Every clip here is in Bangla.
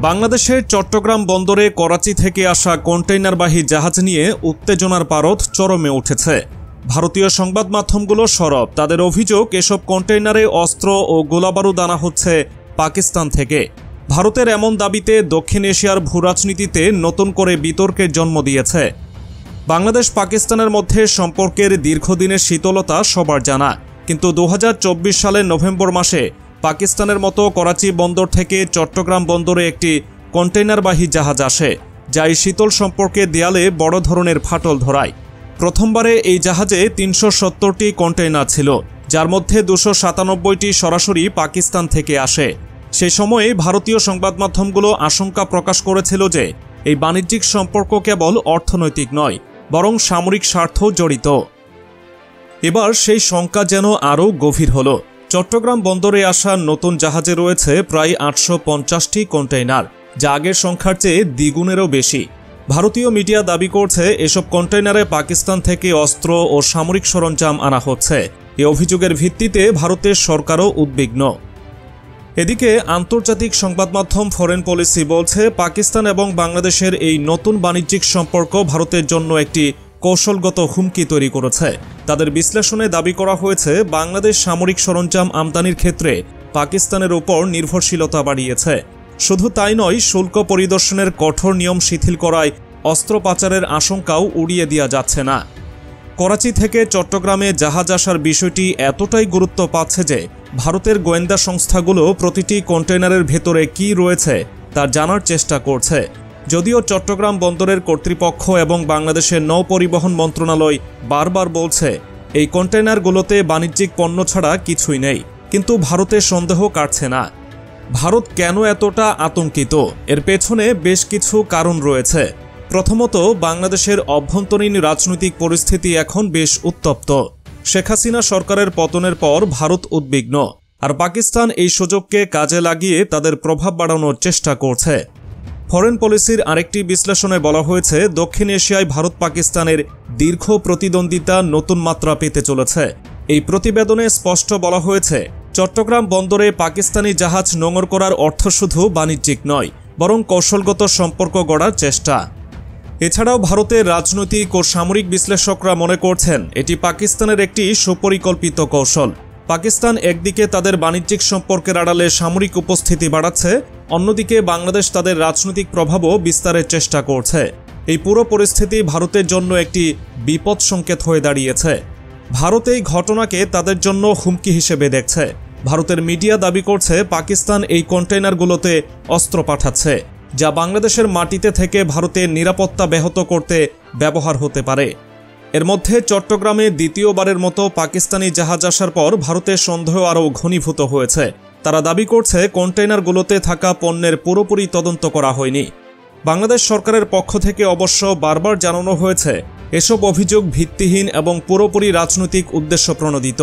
বাংলাদেশের চট্টগ্রাম বন্দরে করাচি থেকে আসা কন্টেইনারবাহী জাহাজ নিয়ে উত্তেজনার পারদ চরমে উঠেছে। ভারতীয় সংবাদ মাধ্যমগুলো সরব তাদের অভিযোগ, এসব কন্টেইনারে অস্ত্র ও গোলাবারুদ আনা হচ্ছে পাকিস্তান থেকে। ভারতের এমন দাবিতে দক্ষিণ এশিয়ার ভূরাজনীতিতে নতুন করে বিতর্কের জন্ম দিয়েছে। বাংলাদেশ পাকিস্তানের মধ্যে সম্পর্কের দীর্ঘদিনের শীতলতা সবার জানা, কিন্তু 2024 সালের নভেম্বর মাসে পাকিস্তানের মতো করাচি বন্দর থেকে চট্টগ্রাম বন্দরে একটি কন্টেইনারবাহী জাহাজ আসে, যা এই শীতল সম্পর্কের দেয়ালে বড় ধরনের ফাটল ধরায়। প্রথমবারে এই জাহাজে 370টি কন্টেইনার ছিল, যার মধ্যে 297টি সরাসরি পাকিস্তান থেকে আসে। সে সময়ে ভারতীয় সংবাদ মাধ্যমগুলো আশঙ্কা প্রকাশ করেছিল যে এই বাণিজ্যিক সম্পর্ক কেবল অর্থনৈতিক নয়, বরং সামরিক স্বার্থ জড়িত। এবার সেই শঙ্কা যেন আরও গভীর হল। চট্টগ্রাম বন্দরে আসা নতুন জাহাজে রয়েছে প্রায় 850টি কন্টেইনার, যা আগের সংখ্যার চেয়ে দ্বিগুণেরও বেশি। ভারতীয় মিডিয়া দাবি করছে এসব কন্টেইনারে পাকিস্তান থেকে অস্ত্র ও সামরিক সরঞ্জাম আনা হচ্ছে। এই অভিযোগের ভিত্তিতে ভারতের সরকারও উদ্বিগ্ন। এদিকে আন্তর্জাতিক সংবাদ মাধ্যম ফরেন পলিসি বলছে, পাকিস্তান এবং বাংলাদেশের এই নতুন বাণিজ্যিক সম্পর্ক ভারতের জন্য একটি কৌশলগত হুমকি তৈরি করেছে। তাদের বিশ্লেষণে দাবি করা হয়েছে, বাংলাদেশ সামরিক সরঞ্জাম আমদানির ক্ষেত্রে পাকিস্তানের উপর নির্ভরশীলতা বাড়িয়েছে। শুধু তাই নয়, শুল্ক পরিদর্শনের কঠোর নিয়ম শিথিল করায় অস্ত্র পাচারের আশঙ্কাও উড়িয়ে দেওয়া যাচ্ছে না। করাচি থেকে চট্টগ্রামে জাহাজ আসার বিষয়টি এতটাই গুরুত্ব পাচ্ছে যে ভারতের গোয়েন্দা সংস্থাগুলো প্রতিটি কন্টেইনারের ভেতরে কী রয়েছে তা জানার চেষ্টা করছে। যদিও চট্টগ্রাম বন্দরের কর্তৃপক্ষ এবং বাংলাদেশের নৌ পরিবহন মন্ত্রণালয় বারবার বলছে এই কন্টেইনারগুলোতে বাণিজ্যিক পণ্য ছাড়া কিছুই নেই, কিন্তু ভারতের সন্দেহ কাটছে না। ভারত কেন এতটা আতঙ্কিত? এর পেছনে বেশ কিছু কারণ রয়েছে। প্রথমত, বাংলাদেশের অভ্যন্তরীণ রাজনৈতিক পরিস্থিতি এখন বেশ উত্তপ্ত। শেখ হাসিনা সরকারের পতনের পর ভারত উদ্বিগ্ন, আর পাকিস্তান এই সুযোগকে কাজে লাগিয়ে তাদের প্রভাব বাড়ানোর চেষ্টা করছে। ফরেন পলিসির আরেকটি বিশ্লেষণে বলা হয়েছে, দক্ষিণ এশিয়ায় ভারত পাকিস্তানের দীর্ঘ প্রতিদ্বন্দ্বিতা নতুন মাত্রা পেতে চলেছে। এই প্রতিবেদনে স্পষ্ট বলা হয়েছে, চট্টগ্রাম বন্দরে পাকিস্তানি জাহাজ নোঙর করার অর্থ শুধু বাণিজ্যিক নয়, বরং কৌশলগত সম্পর্ক গড়ার চেষ্টা। এছাড়াও ভারতের রাজনৈতিক ও সামরিক বিশ্লেষকরা মনে করছেন এটি পাকিস্তানের একটি সুপরিকল্পিত কৌশল। পাকিস্তান একদিকে তাদের বাণিজ্যিক সম্পর্কের আড়ালে সামরিক উপস্থিতি বাড়াচ্ছে, অন্যদিকে বাংলাদেশ তাদের রাজনৈতিক প্রভাবও বিস্তারের চেষ্টা করছে। এই পুরো পরিস্থিতি ভারতের জন্য একটি বিপদ সংকেত হয়ে দাঁড়িয়েছে। ভারত এই ঘটনাকে তাদের জন্য হুমকি হিসেবে দেখছে। ভারতের মিডিয়া দাবি করছে পাকিস্তান এই কন্টেইনারগুলোতে অস্ত্র পাঠাচ্ছে, যা বাংলাদেশের মাটিতে থেকে ভারতের নিরাপত্তা ব্যাহত করতে ব্যবহার হতে পারে। এর মধ্যে চট্টগ্রামে দ্বিতীয়বারের মতো পাকিস্তানি জাহাজ আসার পর ভারতের সন্দেহ আরও ঘনীভূত হয়েছে। তারা দাবি করছে কন্টেইনারগুলোতে থাকা পণ্যের পুরোপুরি তদন্ত করা হয়নি। বাংলাদেশ সরকারের পক্ষ থেকে অবশ্য বারবার জানানো হয়েছে এসব অভিযোগ ভিত্তিহীন এবং পুরোপুরি রাজনৈতিক উদ্দেশ্য প্রণোদিত।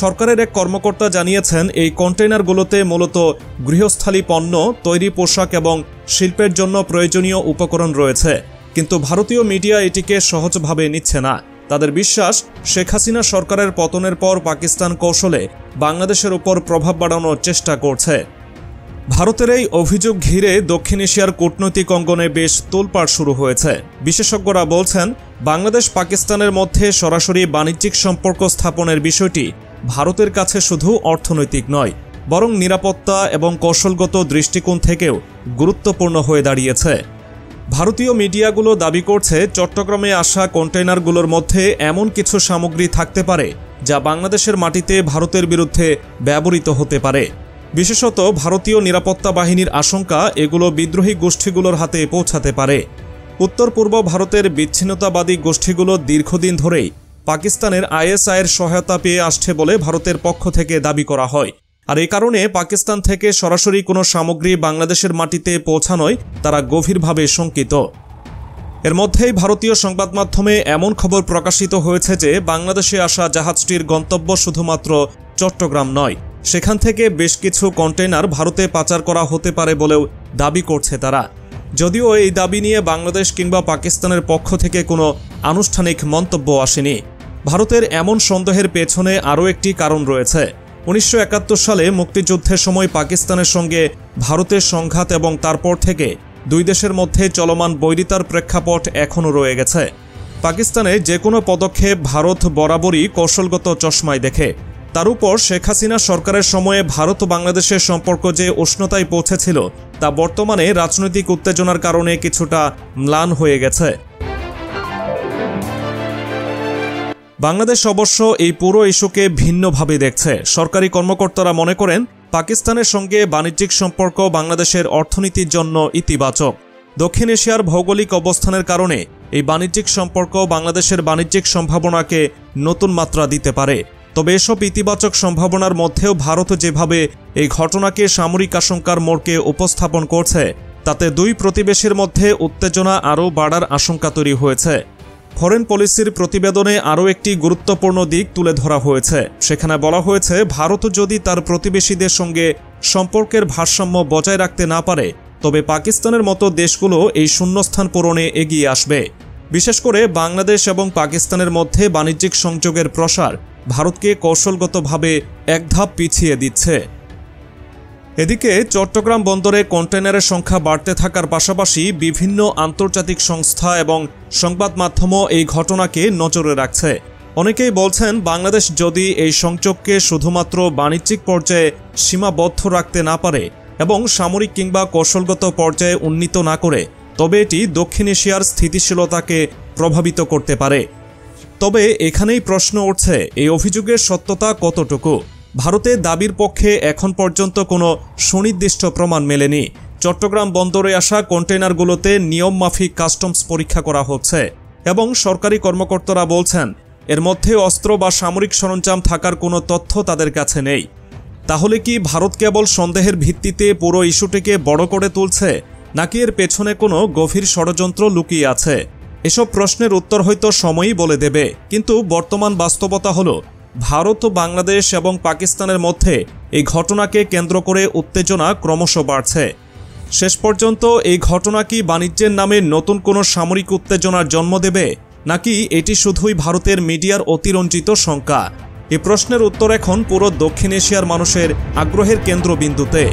সরকারের এক কর্মকর্তা জানিয়েছেন, এই কন্টেইনারগুলোতে মূলত গৃহস্থালী পণ্য, তৈরি পোশাক এবং শিল্পের জন্য প্রয়োজনীয় উপকরণ রয়েছে, কিন্তু ভারতীয় মিডিয়া এটিকে সহজভাবে নিচ্ছে না। তাদের বিশ্বাস, শেখ হাসিনা সরকারের পতনের পর পাকিস্তান কৌশলে বাংলাদেশের উপর প্রভাব বাড়ানোর চেষ্টা করছে। ভারতের এই অভিযোগ ঘিরে দক্ষিণ এশিয়ার কূটনৈতিক অঙ্গনে বেশ তোলপাড় শুরু হয়েছে। বিশেষজ্ঞরা বলছেন, বাংলাদেশ পাকিস্তানের মধ্যে সরাসরি বাণিজ্যিক সম্পর্ক স্থাপনের বিষয়টি ভারতের কাছে শুধু অর্থনৈতিক নয়, বরং নিরাপত্তা এবং কৌশলগত দৃষ্টিকোণ থেকেও গুরুত্বপূর্ণ হয়ে দাঁড়িয়েছে। ভারতীয় মিডিয়াগুলো দাবি করছে চট্টগ্রামে আসা কন্টেইনারগুলোর মধ্যে এমন কিছু সামগ্রী থাকতে পারে যা বাংলাদেশের মাটিতে ভারতের বিরুদ্ধে ব্যবহৃত হতে পারে। বিশেষত ভারতীয় নিরাপত্তা বাহিনীর আশঙ্কা, এগুলো বিদ্রোহী গোষ্ঠীগুলোর হাতে পৌঁছাতে পারে। উত্তর পূর্ব ভারতের বিচ্ছিন্নতাবাদী গোষ্ঠীগুলো দীর্ঘদিন ধরেই পাকিস্তানের আইএসআইয়ের সহায়তা পেয়ে আসছে বলে ভারতের পক্ষ থেকে দাবি করা হয়। আর এই কারণে পাকিস্তান থেকে সরাসরি কোনো সামগ্রী বাংলাদেশের মাটিতে পৌঁছানোয় তারা গভীরভাবে শঙ্কিত। এর মধ্যেই ভারতীয় সংবাদ মাধ্যমে এমন খবর প্রকাশিত হয়েছে যে বাংলাদেশে আসা জাহাজটির গন্তব্য শুধুমাত্র চট্টগ্রাম নয়, সেখান থেকে বেশ কিছু কন্টেইনার ভারতে পাচার করা হতে পারে বলেও দাবি করছে তারা। যদিও এই দাবি নিয়ে বাংলাদেশ কিংবা পাকিস্তানের পক্ষ থেকে কোনো আনুষ্ঠানিক মন্তব্য আসেনি। ভারতের এমন সন্দেহের পেছনে আরও একটি কারণ রয়েছে। 1971 সালে মুক্তিযুদ্ধের সময় পাকিস্তানের সঙ্গে ভারতের সংঘাত এবং তারপর থেকে দুই দেশের মধ্যে চলমান বৈরিতার প্রেক্ষাপট এখনও রয়ে গেছে। পাকিস্তানে যে কোনো পদক্ষেপ ভারত বরাবরই কৌশলগত চশমায় দেখে। তার উপর শেখ হাসিনা সরকারের সময়ে ভারত ও বাংলাদেশের সম্পর্ক যে উষ্ণতায় পৌঁছেছিল তা বর্তমানে রাজনৈতিক উত্তেজনার কারণে কিছুটা ম্লান হয়ে গেছে। বাংলাদেশ অবশ্য এই পুরো ইস্যুকে ভিন্নভাবে দেখছে। সরকারি কর্মকর্তারা মনে করেন পাকিস্তানের সঙ্গে বাণিজ্যিক সম্পর্ক বাংলাদেশের অর্থনীতির জন্য ইতিবাচক। দক্ষিণ এশিয়ার ভৌগোলিক অবস্থানের কারণে এই বাণিজ্যিক সম্পর্ক বাংলাদেশের বাণিজ্যিক সম্ভাবনাকে নতুন মাত্রা দিতে পারে। তবে এসব ইতিবাচক সম্ভাবনার মধ্যেও ভারত যেভাবে এই ঘটনাকে সামরিক আশঙ্কার মোড়কে উপস্থাপন করছে তাতে দুই প্রতিবেশীর মধ্যে উত্তেজনা আরও বাড়ার আশঙ্কা তৈরি হয়েছে। ফরেন পলিসির প্রতিবেদনে আরও একটি গুরুত্বপূর্ণ দিক তুলে ধরা হয়েছে। সেখানে বলা হয়েছে ভারত যদি তার প্রতিবেশীদের সঙ্গে সম্পর্কের ভারসাম্য বজায় রাখতে না পারে তবে পাকিস্তানের মতো দেশগুলো এই শূন্যস্থান পূরণে এগিয়ে আসবে। বিশেষ করে বাংলাদেশ এবং পাকিস্তানের মধ্যে বাণিজ্যিক সংযোগের প্রসার ভারতকে কৌশলগতভাবে এক ধাপ পিছিয়ে দিচ্ছে। এদিকে চট্টগ্রাম বন্দরে কন্টেইনারের সংখ্যা বাড়তে থাকার পাশাপাশি বিভিন্ন আন্তর্জাতিক সংস্থা এবং সংবাদ মাধ্যমও এই ঘটনাকে নজরে রাখছে। অনেকেই বলছেন বাংলাদেশ যদি এই সংযোগকে শুধুমাত্র বাণিজ্যিক পর্যায়ে সীমাবদ্ধ রাখতে না পারে এবং সামরিক কিংবা কৌশলগত পর্যায়ে উন্নীত না করে তবে এটি দক্ষিণ এশিয়ার স্থিতিশীলতাকে প্রভাবিত করতে পারে। তবে এখানেই প্রশ্ন উঠছে এই অভিযোগের সত্যতা কতটুকু। ভারতের দাবির পক্ষে এখন পর্যন্ত কোনো সুনির্দিষ্ট প্রমাণ মেলেনি। চট্টগ্রাম বন্দরে আসা কন্টেইনারগুলোতে নিয়মমাফিক কাস্টমস পরীক্ষা করা হচ্ছে এবং সরকারি কর্মকর্তারা বলছেন এর মধ্যে অস্ত্র বা সামরিক সরঞ্জাম থাকার কোনো তথ্য তাদের কাছে নেই। তাহলে কি ভারত কেবল সন্দেহের ভিত্তিতে পুরো ইস্যুটিকে বড় করে তুলছে নাকি এর পেছনে কোনো গভীর ষড়যন্ত্র লুকিয়ে আছে? এসব প্রশ্নের উত্তর হয়তো সময়ই বলে দেবে, কিন্তু বর্তমান বাস্তবতা হলো ভারত ও বাংলাদেশ এবং পাকিস্তানের মধ্যে এই ঘটনাকে কেন্দ্র করে উত্তেজনা ক্রমশ বাড়ছে। শেষ পর্যন্ত এই ঘটনা কি বাণিজ্যের নামে নতুন কোনো সামরিক উত্তেজনার জন্ম দেবে নাকি এটি শুধুই ভারতের মিডিয়ার অতিরঞ্জিত শঙ্কা? এই প্রশ্নের উত্তর এখন পুরো দক্ষিণ এশিয়ার মানুষের আগ্রহের কেন্দ্রবিন্দুতে।